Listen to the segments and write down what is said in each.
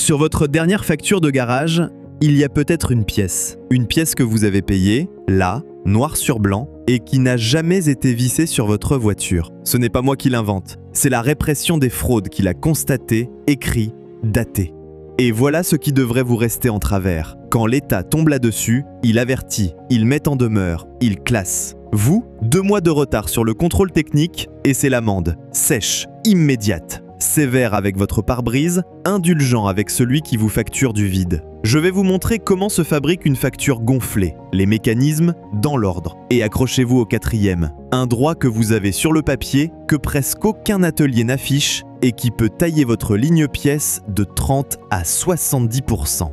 Sur votre dernière facture de garage, il y a peut-être une pièce. Une pièce que vous avez payée, là, noir sur blanc, et qui n'a jamais été vissée sur votre voiture. Ce n'est pas moi qui l'invente, c'est la répression des fraudes qui l'a constaté, écrit, daté. Et voilà ce qui devrait vous rester en travers. Quand l'État tombe là-dessus, il avertit, il met en demeure, il classe. Vous, 2 mois de retard sur le contrôle technique, et c'est l'amende. Sèche, immédiate. Sévère avec votre pare-brise, indulgent avec celui qui vous facture du vide. Je vais vous montrer comment se fabrique une facture gonflée, les mécanismes dans l'ordre. Et accrochez-vous au 4e, un droit que vous avez sur le papier que presque aucun atelier n'affiche et qui peut tailler votre ligne-pièce de 30 à 70%.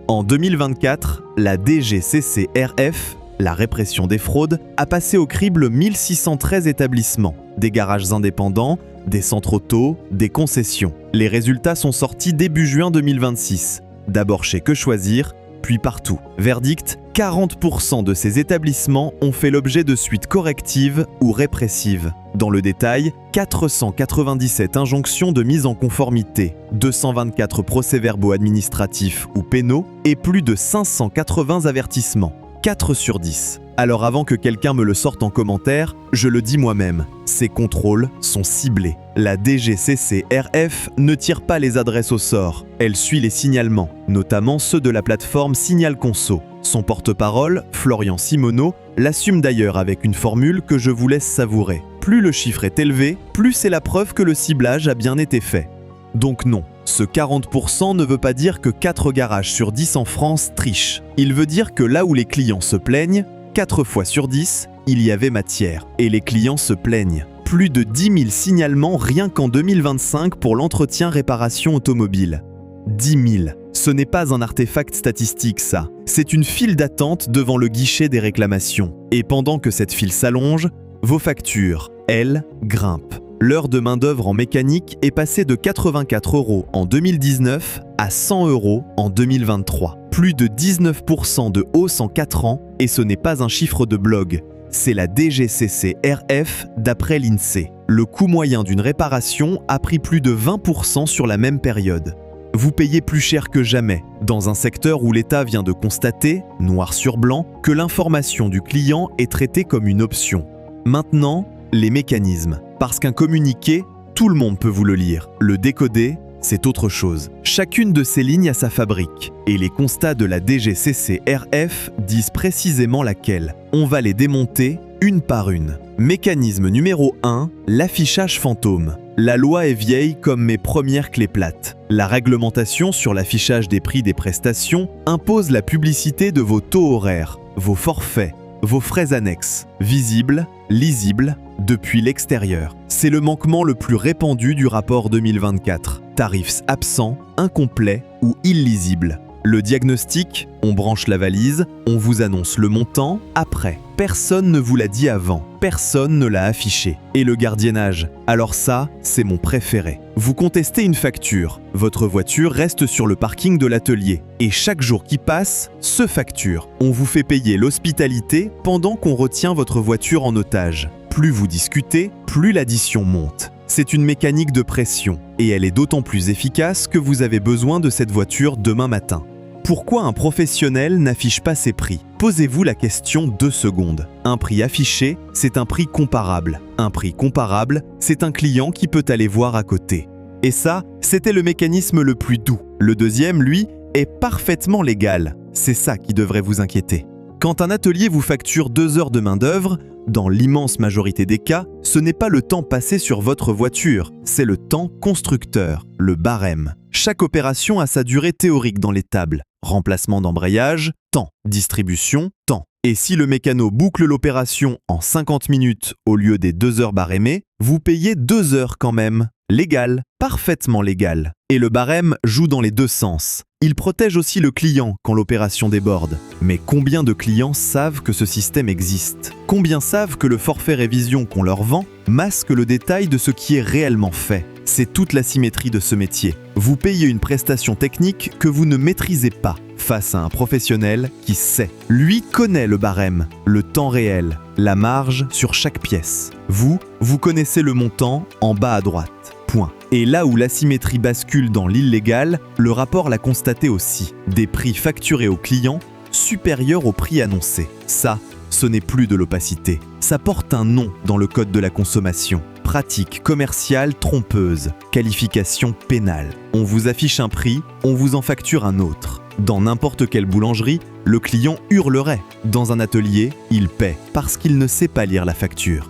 En 2024, la DGCCRF, la répression des fraudes, a passé au crible 1613 établissements, des garages indépendants, des centres auto, des concessions. Les résultats sont sortis début juin 2026. D'abord chez Que Choisir, puis partout. Verdict, 40% de ces établissements ont fait l'objet de suites correctives ou répressives. Dans le détail, 497 injonctions de mise en conformité, 224 procès-verbaux administratifs ou pénaux et plus de 580 avertissements. 4 sur 10. Alors avant que quelqu'un me le sorte en commentaire, je le dis moi-même, ces contrôles sont ciblés. La DGCCRF ne tire pas les adresses au sort, elle suit les signalements, notamment ceux de la plateforme Signal Conso. Son porte-parole, Florian Simoneau, l'assume d'ailleurs avec une formule que je vous laisse savourer. Plus le chiffre est élevé, plus c'est la preuve que le ciblage a bien été fait. Donc non, ce 40% ne veut pas dire que 4 garages sur 10 en France trichent. Il veut dire que là où les clients se plaignent, 4 fois sur 10, il y avait matière. Et les clients se plaignent. Plus de 10 000 signalements rien qu'en 2025 pour l'entretien-réparation automobile. 10 000. Ce n'est pas un artefact statistique, ça. C'est une file d'attente devant le guichet des réclamations. Et pendant que cette file s'allonge, vos factures, elles, grimpent. L'heure de main-d'œuvre en mécanique est passée de 84 € en 2019 à 100 € en 2023. Plus de 19% de hausse en 4 ans, et ce n'est pas un chiffre de blog. C'est la DGCCRF d'après l'INSEE. Le coût moyen d'une réparation a pris plus de 20% sur la même période. Vous payez plus cher que jamais, dans un secteur où l'État vient de constater, noir sur blanc, que l'information du client est traitée comme une option. Maintenant, les mécanismes. Parce qu'un communiqué, tout le monde peut vous le lire. Le décoder, c'est autre chose. Chacune de ces lignes a sa fabrique. Et les constats de la DGCCRF disent précisément laquelle. On va les démonter une par une. Mécanisme numéro 1, l'affichage fantôme. La loi est vieille comme mes premières clés plates. La réglementation sur l'affichage des prix des prestations impose la publicité de vos taux horaires, vos forfaits, vos frais annexes, visibles, lisibles, depuis l'extérieur. C'est le manquement le plus répandu du rapport 2024. Tarifs absents, incomplets ou illisibles. Le diagnostic, on branche la valise, on vous annonce le montant, après. Personne ne vous l'a dit avant, personne ne l'a affiché. Et le gardiennage, alors ça, c'est mon préféré. Vous contestez une facture, votre voiture reste sur le parking de l'atelier. Et chaque jour qui passe, se facture. On vous fait payer l'hospitalité pendant qu'on retient votre voiture en otage. Plus vous discutez, plus l'addition monte. C'est une mécanique de pression, et elle est d'autant plus efficace que vous avez besoin de cette voiture demain matin. Pourquoi un professionnel n'affiche pas ses prix? Posez-vous la question 2 secondes. Un prix affiché, c'est un prix comparable. Un prix comparable, c'est un client qui peut aller voir à côté. Et ça, c'était le mécanisme le plus doux. Le deuxième, lui, est parfaitement légal. C'est ça qui devrait vous inquiéter. Quand un atelier vous facture 2 heures de main-d'œuvre, dans l'immense majorité des cas, ce n'est pas le temps passé sur votre voiture, c'est le temps constructeur, le barème. Chaque opération a sa durée théorique dans les tables. Remplacement d'embrayage, temps. Distribution, temps. Et si le mécano boucle l'opération en 50 minutes au lieu des 2 heures barémées, vous payez 2 heures quand même. Légal, parfaitement légal. Et le barème joue dans les 2 sens. Il protège aussi le client quand l'opération déborde. Mais combien de clients savent que ce système existe? Combien savent que le forfait révision qu'on leur vend masque le détail de ce qui est réellement fait? C'est toute la symétrie de ce métier. Vous payez une prestation technique que vous ne maîtrisez pas face à un professionnel qui sait. Lui connaît le barème, le temps réel, la marge sur chaque pièce. Vous connaissez le montant en bas à droite. Point. Et là où l'asymétrie bascule dans l'illégal, le rapport l'a constaté aussi. Des prix facturés aux clients supérieurs aux prix annoncés. Ça, ce n'est plus de l'opacité. Ça porte un nom dans le code de la consommation. Pratique commerciale trompeuse, qualification pénale. On vous affiche un prix, on vous en facture un autre. Dans n'importe quelle boulangerie, le client hurlerait. Dans un atelier, il paie parce qu'il ne sait pas lire la facture.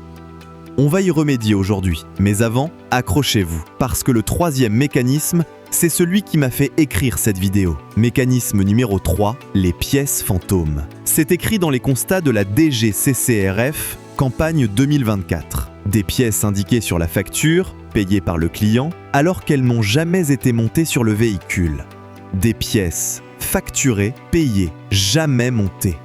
On va y remédier aujourd'hui, mais avant, accrochez-vous, parce que le troisième mécanisme, c'est celui qui m'a fait écrire cette vidéo. Mécanisme numéro 3, les pièces fantômes. C'est écrit dans les constats de la DGCCRF, campagne 2024. Des pièces indiquées sur la facture, payées par le client, alors qu'elles n'ont jamais été montées sur le véhicule. Des pièces facturées, payées, jamais montées.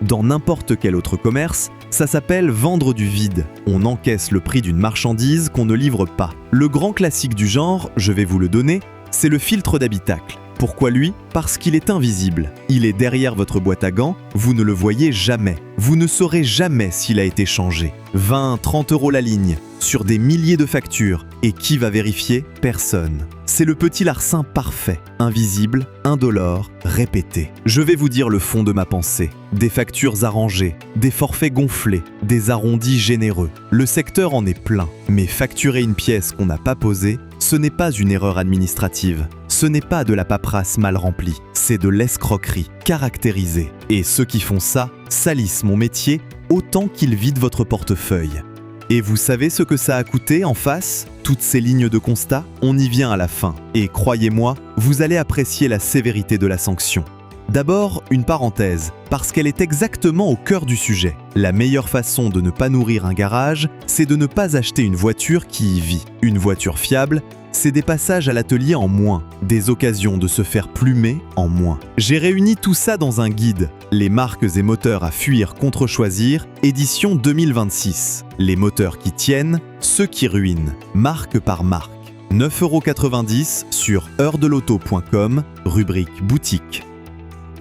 Dans n'importe quel autre commerce, ça s'appelle vendre du vide. On encaisse le prix d'une marchandise qu'on ne livre pas. Le grand classique du genre, je vais vous le donner, c'est le filtre d'habitacle. Pourquoi lui ? Parce qu'il est invisible. Il est derrière votre boîte à gants, vous ne le voyez jamais. Vous ne saurez jamais s'il a été changé. 20, 30 € la ligne, sur des milliers de factures. Et qui va vérifier ? Personne. C'est le petit larcin parfait, invisible, indolore, répété. Je vais vous dire le fond de ma pensée. Des factures arrangées, des forfaits gonflés, des arrondis généreux. Le secteur en est plein. Mais facturer une pièce qu'on n'a pas posée, ce n'est pas une erreur administrative. Ce n'est pas de la paperasse mal remplie. C'est de l'escroquerie caractérisée. Et ceux qui font ça salissent mon métier autant qu'ils vident votre portefeuille. Et vous savez ce que ça a coûté en face ? Toutes ces lignes de constat, on y vient à la fin. Et croyez-moi, vous allez apprécier la sévérité de la sanction. D'abord, une parenthèse, parce qu'elle est exactement au cœur du sujet. La meilleure façon de ne pas nourrir un garage, c'est de ne pas acheter une voiture qui y vit. Une voiture fiable, c'est des passages à l'atelier en moins, des occasions de se faire plumer en moins. J'ai réuni tout ça dans un guide, Les marques et moteurs à fuir contre choisir, édition 2026. Les moteurs qui tiennent, ceux qui ruinent, marque par marque. 9,90 € sur heurdelauto.com, rubrique boutique.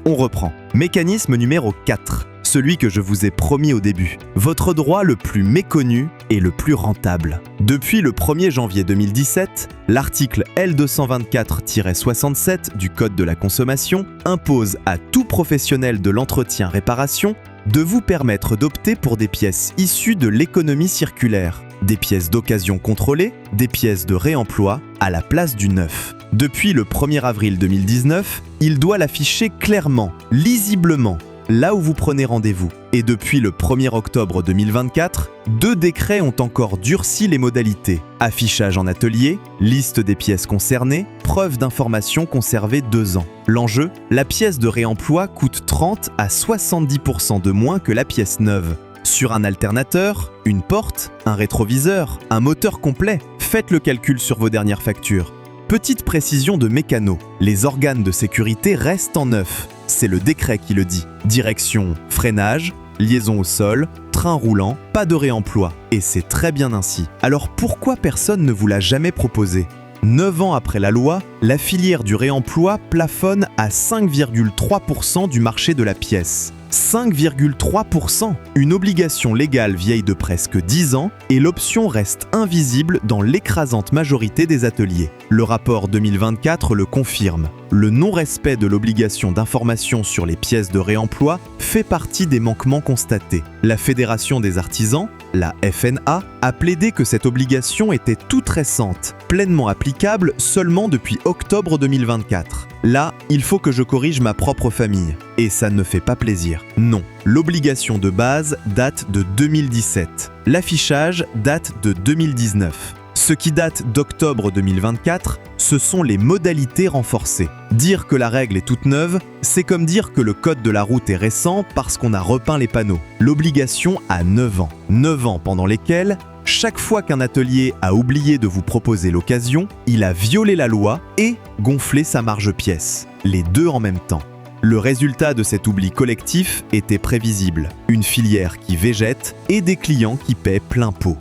On reprend. Mécanisme numéro 4. Celui que je vous ai promis au début. Votre droit le plus méconnu et le plus rentable. Depuis le 1er janvier 2017, l'article L224-67 du Code de la consommation impose à tout professionnel de l'entretien-réparation de vous permettre d'opter pour des pièces issues de l'économie circulaire. Des pièces d'occasion contrôlées, des pièces de réemploi à la place du neuf. Depuis le 1er avril 2019, il doit l'afficher clairement, lisiblement, là où vous prenez rendez-vous. Et depuis le 1er octobre 2024, 2 décrets ont encore durci les modalités. Affichage en atelier, liste des pièces concernées, preuve d'information conservée 2 ans. L'enjeu, la pièce de réemploi coûte 30 à 70% de moins que la pièce neuve. Sur un alternateur, une porte, un rétroviseur, un moteur complet, faites le calcul sur vos dernières factures. Petite précision de mécano, les organes de sécurité restent en neuf. C'est le décret qui le dit. Direction, freinage, liaison au sol, train roulant, pas de réemploi. Et c'est très bien ainsi. Alors pourquoi personne ne vous l'a jamais proposé ? 9 ans après la loi, la filière du réemploi plafonne à 5,3% du marché de la pièce. 5,3%, une obligation légale vieille de presque 10 ans et l'option reste invisible dans l'écrasante majorité des ateliers. Le rapport 2024 le confirme. Le non-respect de l'obligation d'information sur les pièces de réemploi fait partie des manquements constatés. La Fédération des artisans, la FNA, a plaidé que cette obligation était toute récente, pleinement applicable seulement depuis octobre 2024. Là, il faut que je corrige ma propre famille. Et ça ne fait pas plaisir. Non, l'obligation de base date de 2017. L'affichage date de 2019. Ce qui date d'octobre 2024, ce sont les modalités renforcées. Dire que la règle est toute neuve, c'est comme dire que le code de la route est récent parce qu'on a repeint les panneaux. L'obligation a 9 ans. 9 ans pendant lesquels, chaque fois qu'un atelier a oublié de vous proposer l'occasion, il a violé la loi et gonflé sa marge pièce. Les deux en même temps. Le résultat de cet oubli collectif était prévisible. Une filière qui végète et des clients qui paient plein pot.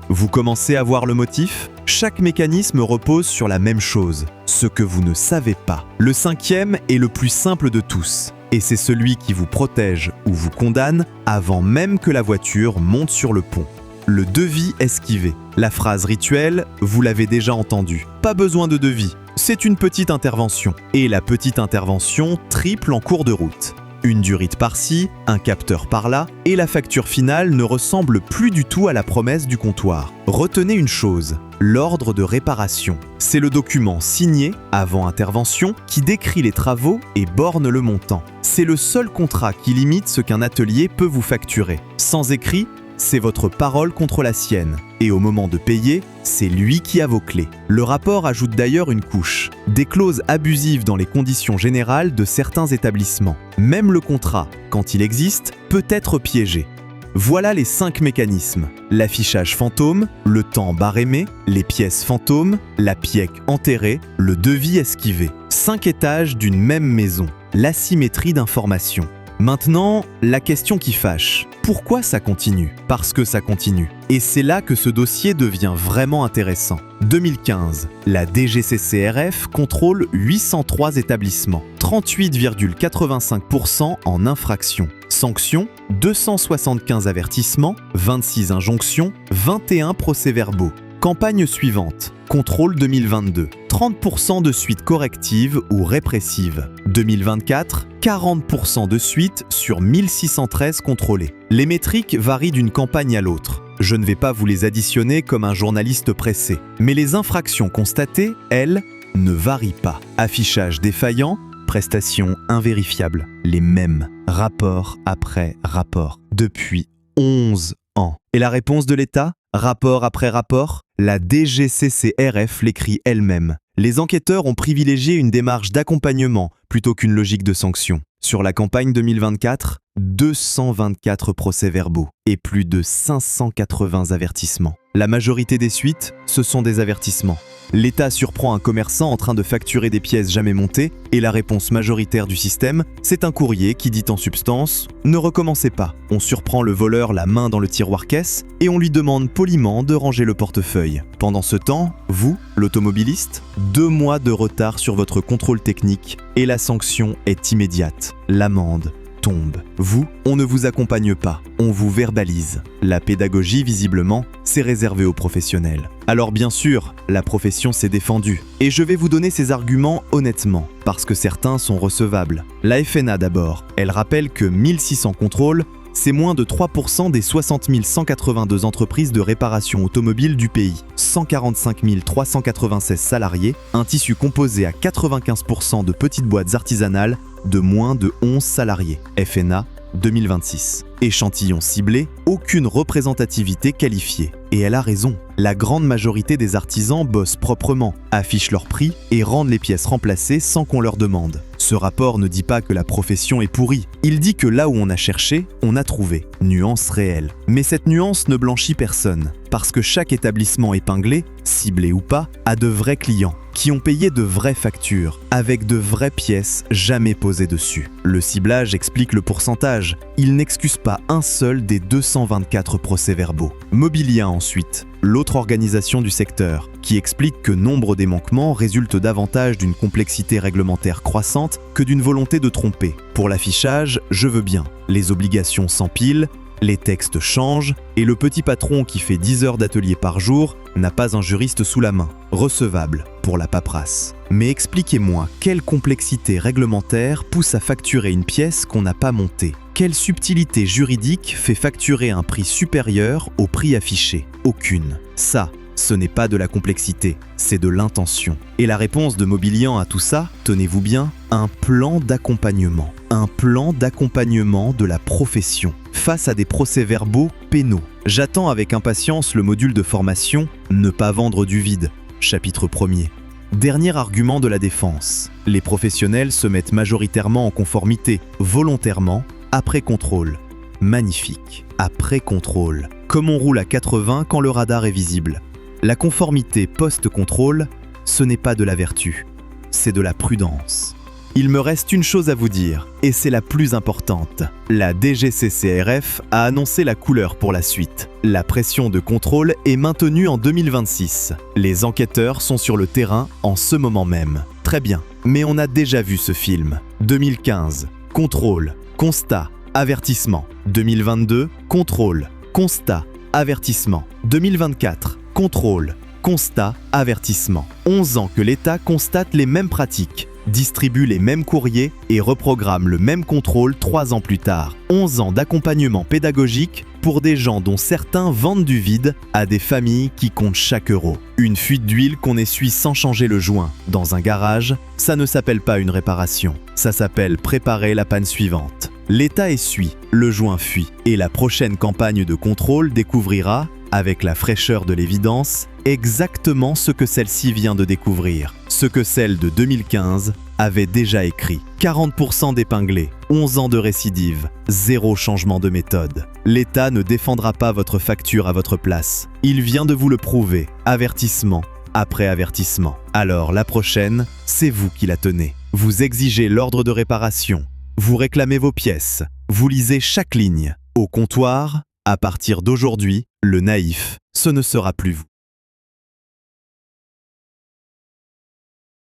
Vous commencez à voir le motif ? Chaque mécanisme repose sur la même chose, ce que vous ne savez pas. Le 5e est le plus simple de tous, et c'est celui qui vous protège ou vous condamne avant même que la voiture monte sur le pont. le devis esquivé. La phrase rituelle, vous l'avez déjà entendue. Pas besoin de devis, c'est une petite intervention. Et la petite intervention triple en cours de route. Une durite par-ci, un capteur par-là, et la facture finale ne ressemble plus du tout à la promesse du comptoir. Retenez une chose, l'ordre de réparation. C'est le document signé, avant intervention, qui décrit les travaux et borne le montant. C'est le seul contrat qui limite ce qu'un atelier peut vous facturer. Sans écrit, c'est votre parole contre la sienne. Et au moment de payer, c'est lui qui a vos clés. Le rapport ajoute d'ailleurs une couche. Des clauses abusives dans les conditions générales de certains établissements. Même le contrat, quand il existe, peut être piégé. Voilà les 5 mécanismes. L'affichage fantôme, le temps barémé, les pièces fantômes, la pièce enterrée, le devis esquivé. 5 étages d'une même maison. L'asymétrie d'information. Maintenant, la question qui fâche. Pourquoi ça continue? Parce que ça continue. Et c'est là que ce dossier devient vraiment intéressant. 2015, la DGCCRF contrôle 803 établissements, 38,85% en infraction. Sanctions, 275 avertissements, 26 injonctions, 21 procès-verbaux. Campagne suivante, contrôle 2022, 30% de suites correctives ou répressives. 2024, 40% de suites sur 1613 contrôlés. Les métriques varient d'une campagne à l'autre. Je ne vais pas vous les additionner comme un journaliste pressé. Mais les infractions constatées, elles, ne varient pas. Affichage défaillant, prestations invérifiables. Les mêmes, rapport après rapport, depuis 11 ans. Et la réponse de l'État? Rapport après rapport? La DGCCRF l'écrit elle-même. Les enquêteurs ont privilégié une démarche d'accompagnement plutôt qu'une logique de sanction. Sur la campagne 2024, 224 procès-verbaux et plus de 580 avertissements. La majorité des suites, ce sont des avertissements. L'État surprend un commerçant en train de facturer des pièces jamais montées et la réponse majoritaire du système, c'est un courrier qui dit en substance « Ne recommencez pas ». On surprend le voleur la main dans le tiroir-caisse et on lui demande poliment de ranger le portefeuille. Pendant ce temps, vous, l'automobiliste, 2 mois de retard sur votre contrôle technique et la sanction est immédiate. L'amende tombe. Vous, on ne vous accompagne pas, on vous verbalise. La pédagogie, visiblement, c'est réservé aux professionnels. Alors bien sûr, la profession s'est défendue. Et je vais vous donner ces arguments honnêtement, parce que certains sont recevables. La FNA d'abord, elle rappelle que 1600 contrôles, c'est moins de 3% des 60 182 entreprises de réparation automobile du pays, 145 396 salariés, un tissu composé à 95% de petites boîtes artisanales de moins de 11 salariés. FNA 2026. Échantillon ciblé, aucune représentativité qualifiée. Et elle a raison. La grande majorité des artisans bossent proprement, affichent leurs prix et rendent les pièces remplacées sans qu'on leur demande. Ce rapport ne dit pas que la profession est pourrie. Il dit que là où on a cherché, on a trouvé. Nuance réelle. Mais cette nuance ne blanchit personne. Parce que chaque établissement épinglé, ciblé ou pas, a de vrais clients qui ont payé de vraies factures, avec de vraies pièces jamais posées dessus. Le ciblage explique le pourcentage. Il n'excuse pas un seul des 224 procès-verbaux. Mobilia ensuite, l'autre organisation du secteur, qui explique que nombre des manquements résultent davantage d'une complexité réglementaire croissante que d'une volonté de tromper. Pour l'affichage, je veux bien. Les obligations s'empilent, les textes changent, et le petit patron qui fait 10 heures d'atelier par jour n'a pas un juriste sous la main. Recevable pour la paperasse. Mais expliquez-moi, quelle complexité réglementaire pousse à facturer une pièce qu'on n'a pas montée? Quelle subtilité juridique fait facturer un prix supérieur au prix affiché? Aucune. Ça, ce n'est pas de la complexité, c'est de l'intention. Et la réponse de Mobilian à tout ça, tenez-vous bien, un plan d'accompagnement. Un plan d'accompagnement de la profession face à des procès-verbaux pénaux. J'attends avec impatience le module de formation « Ne pas vendre du vide », chapitre 1er. Dernier argument de la défense. Les professionnels se mettent majoritairement en conformité, volontairement, après contrôle. Magnifique. Après contrôle. Comme on roule à 80 quand le radar est visible. La conformité post-contrôle, ce n'est pas de la vertu, c'est de la prudence. Il me reste une chose à vous dire, et c'est la plus importante. La DGCCRF a annoncé la couleur pour la suite. La pression de contrôle est maintenue en 2026. Les enquêteurs sont sur le terrain en ce moment même. Très bien, mais on a déjà vu ce film. 2015, contrôle, constat, avertissement. 2022, contrôle, constat, avertissement. 2024, contrôle, constat, avertissement. 11 ans que l'État constate les mêmes pratiques, distribue les mêmes courriers et reprogramme le même contrôle 3 ans plus tard. 11 ans d'accompagnement pédagogique pour des gens dont certains vendent du vide à des familles qui comptent chaque euro. Une fuite d'huile qu'on essuie sans changer le joint dans un garage, ça ne s'appelle pas une réparation, ça s'appelle préparer la panne suivante. L'État essuie, le joint fuit, et la prochaine campagne de contrôle découvrira, avec la fraîcheur de l'évidence, exactement ce que celle-ci vient de découvrir, ce que celle de 2015 avait déjà écrit. 40% d'épinglés, 11 ans de récidive, 0 changement de méthode. L'État ne défendra pas votre facture à votre place. Il vient de vous le prouver, avertissement après avertissement. Alors la prochaine, c'est vous qui la tenez. Vous exigez l'ordre de réparation, vous réclamez vos pièces, vous lisez chaque ligne. Au comptoir, à partir d'aujourd'hui, le naïf, ce ne sera plus vous.